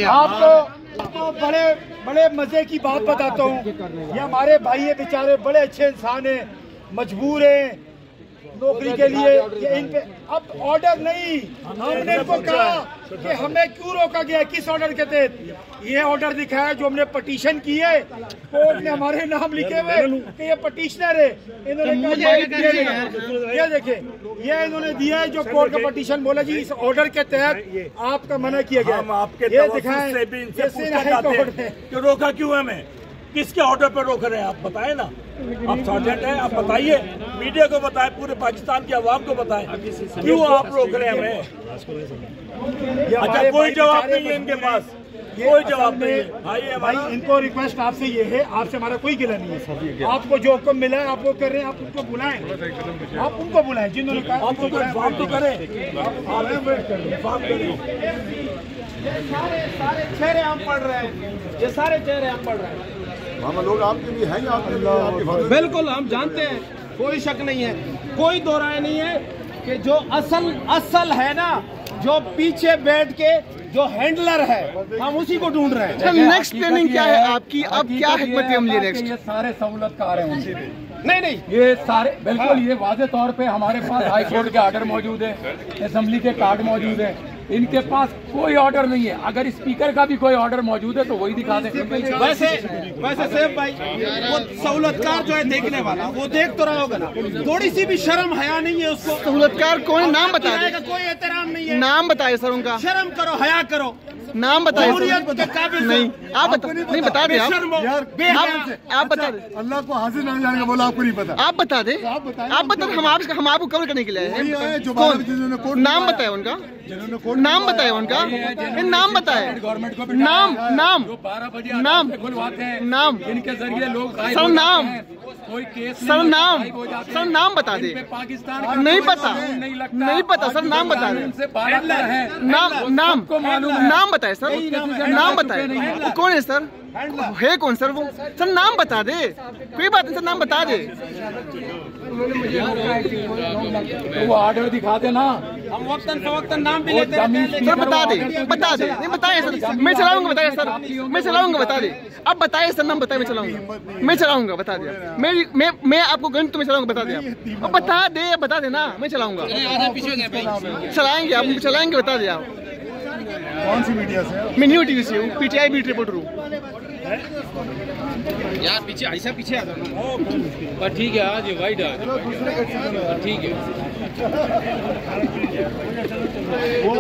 आपको बड़े बड़े मजे की बात बताता हूँ। ये हमारे भाई है बेचारे, बड़े अच्छे इंसान हैं, मजबूर हैं नौकरी के लिए। ये इन पे अब ऑर्डर नहीं, हमने इनको कहा कि हमें क्यों रोका गया, किस ऑर्डर के तहत। ये ऑर्डर दिखाया जो हमने पटिशन की है, कोर्ट ने हमारे नाम लिखे हुए कि ये पटिशनर है। इन्होंने कहा ये देखे, ये इन्होंने दिया है जो कोर्ट का पटिशन बोला जी इस ऑर्डर के तहत आपका मना किया गया। हम आपके ये दिखाएं कि रोका क्यों हमें, किसके ऑर्डर पर रोक रहे हैं आप बताएं ना। आप सर्जेंट हैं, आप बताइए, मीडिया को बताएं, पूरे पाकिस्तान की आवाम को बताएं क्यों आप रोक रहे हैं हमें। अच्छा, कोई जवाब नहीं है इनके पास, कोई जवाब नहीं है। भाई इनको रिक्वेस्ट आपसे ये है, आपसे हमारा कोई गिला नहीं है। आपको जो हुक्म मिला है आप वो कर रहे हैं, आप उनको बुलाएं, आप उनको बुलाएं जिन्होंने कहा आपको इन्फॉर्म तो करें। सारे चेहरे हम पढ़ रहे हैं, ये सारे चेहरे हम पढ़ रहे हैं। हम लोग आपके लिए हैं, आपके बिल्कुल हम जानते हैं, कोई शक नहीं है, कोई दो राय नहीं है कि जो असल है ना, जो पीछे बैठ के जो हैंडलर है, हम उसी को ढूंढ रहे हैं। नेक्स्ट प्लानिंग क्या है आपकी, अब क्या हिकमत अमली नेक्स्ट? ये सारे सहूलतकार हैं उनसे भी नहीं ये सारे बिल्कुल ये वाज़े तौर पे हमारे पास हाई कोर्ट के ऑर्डर मौजूद है, असेंबली के कार्ड मौजूद है, इनके पास कोई ऑर्डर नहीं है। अगर स्पीकर का भी कोई ऑर्डर मौजूद है तो वही दिखा दें। वैसे सेफ भाई, वो सहूलतकार जो है देखने वाला, वो देख तो रहा होगा ना, थोड़ी सी भी शर्म हया नहीं है उसको। सहूलतकार कौन, नाम बता दे, कोई एहतराम नहीं है। नाम बताए सर उनका, शर्म करो, हया करो, नाम बताए नहीं आप बता नहीं बता दे, आप बता दे। अल्लाह को हाजिर नहीं जाएगा बोला, आपको नहीं पता, आप बता दे, आप बता, हम आपको कवर करने के लिए हैं। नाम बताए उनका, नाम बताए उनका, नाम बताए, नाम नाम 12 बजे नाम खुलवाते हैं, नाम इनके जरिए लोग सर, नाम कोई केस सर, नाम सर, नाम बता दे। पाकिस्तान नहीं पता, नहीं पता सर, नाम बता दे, नाम नाम बताए सर, नाम बताए, वो कौन है सर, है कौन सर वो, सर नाम बता दे, कोई बात नहीं सर, नाम बता दे। वो ऑर्डर दिखा दे ना, हम वक्तन नाम भी लेते हैं सर, बता दे, नहीं बताए सर, मैं चलाऊंगा, बताए सर, मैं चलाऊंगा, बता दे, अब बताए सर, नाम बताए, मैं चलाऊंगा, बता दिया, मैं आपको गन तुम्हें चलाऊंगा, बता दिया, अब बता दे ना, मैं चलाऊंगा, चलाएंगे आप, चलाएंगे, बता दिया। कौन सी मीडिया से? मैं न्यू टीवी से हूँ, पीटीआई बीट रिपोर्टर हूँ। यार पीछे ऐसा पीछे आ जाओ, पर ठीक है, आज वाइड आ जाओ, ठीक है। वो